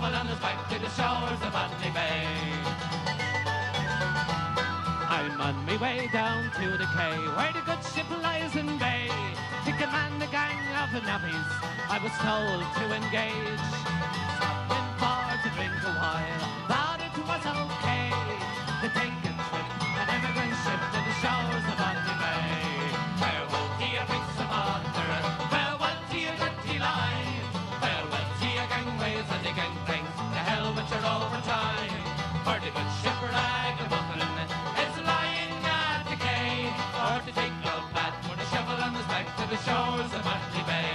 shovel on his back to the shores of Botany Bay. I'm on my way down to the quay, where the good ship lies in bay. To command the gang of the nappies, I was told to engage. Stopped in for to drink a while, thought it was okay to take a trip, an emigrant ship to the shores of Botany Bay. Farewell to your bricks of water, farewell to your dirty line, farewell to your gangways and the gangplanks, to hell with your overtime. For the good ship Ragamuffin is lying at the quay, or to take no pat with a shovel on his back to the shores of Botany Bay.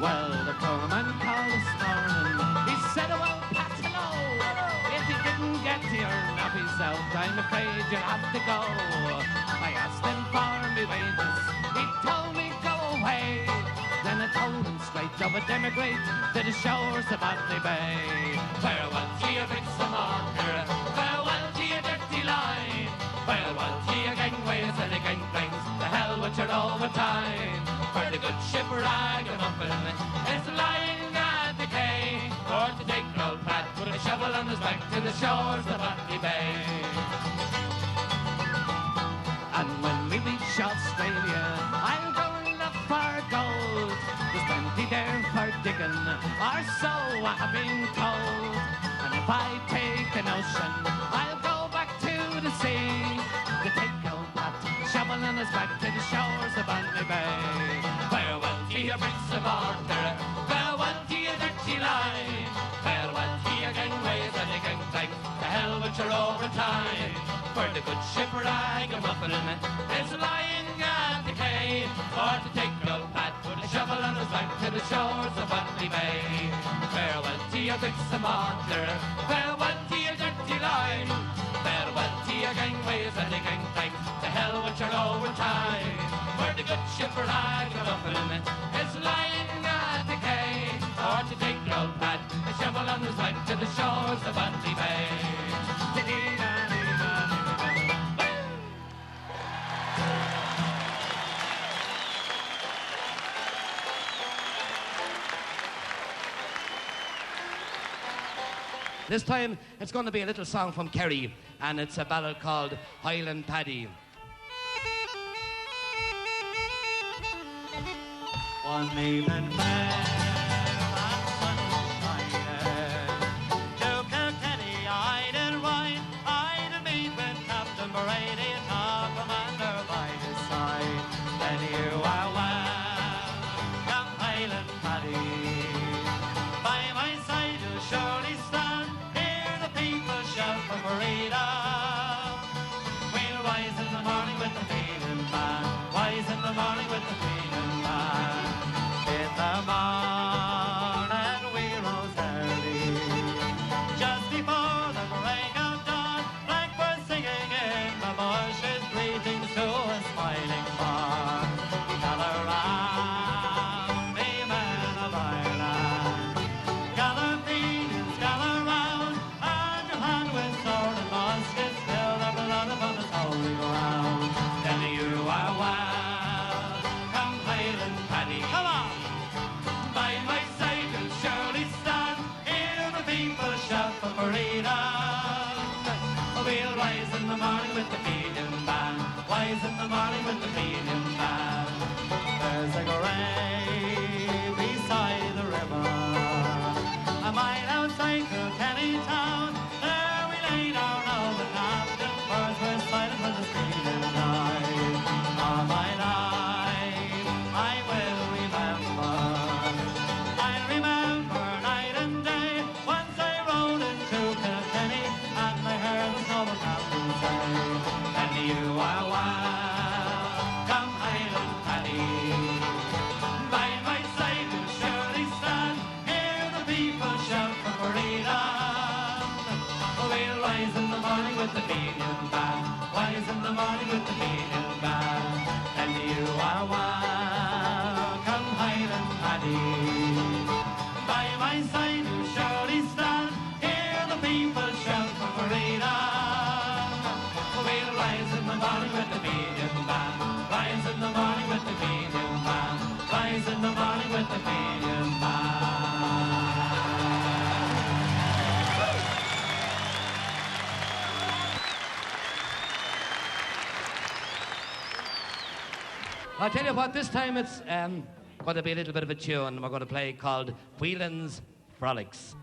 Well, the poor man called this morning, he said, oh, well, Pat, hello. If you didn't get your nappies out, I'm afraid you'll have to go. I asked him for me wages, he told me go away. Then I told him straight, I would emigrate to the shores of Botany Bay. Farewell to your bricks and mortar, farewell to your dirty line, farewell to your gangways and the gangplanks, to hell with your overtime. For the good ship Ragamuffin is lying at the quay, or to take an old Pat with a shovel on his back to the shores of Botany Bay. And when we reach Australia, I'm going to look for gold. There's plenty there for digging, or so I have been told. And if I take an ocean, I'll go back to the sea, to take old Pat, shovel on his back to the shores of Botany Bay. Farewell to your bricks of water, farewell to your dirty line, farewell to your gangways and your gangplanks, to hell with your overtime. For the good ship Ragamuffin is lying at the quay, or to take no Pat with a shovel on his back to the shores of Botany Bay. Farewell to your bricks and mortar, farewell to your dirty line, farewell to your gangways and your gangplanks, to hell with your overtime. For the good ship Ragamuffin is lying at the quay, or to take no Pat, a shovel on his back to the shores of Botany Bay. This time, it's going to be a little song from Kerry, and it's a ballad called Highland Paddy. One evening fair and sun was shining, to Kilkenny I did ride. I did meet with Captain Brady, top commander by his side. Then you are welcome, Highland Paddy. By my side you'll surely stand, hear the people shout for freedom. We'll rise in the morning with the Freedom Band, rise in the morning with the Freedom Band. In the morning we rose early, just before the break of dawn. Blackbirds singing in the bushes, greetings to a smiling fawn. Gather round, me men of Ireland, gather thieves, gather round, hand to hand with sword and musket, spill the blood upon the holy ground. Then you are welcome, Highland Paddy. Come on! By my side you'll surely stand, hear the people shout for freedom. We'll rise in the morning with the Freedom Band, rise in the morning with the Freedom Band. There's a grave beside the river, a mile outside Kilkenny town. There we lay down all the captain, birds were silent when the street died. All my life I will remember, I'll remember night and day. Once I rode into Kilkenny and I heard the noble captain say, and you are welcome, Highland Paddy. By my side you'll surely stand, hear the people shout for freedom. We'll rise in the morning with the Freedom Band, rise in the morning with the Freedom Band. And you are welcome, Highland Paddy. By my side you'll surely stand, hear the people shout for freedom. We'll rise in the morning with the Freedom Band, rise in the morning with the Freedom Band, rise in the morning with the Freedom Band. I'll tell you what, this time it's going to be a little bit of a tune we're going to play called Whelan's Frolics.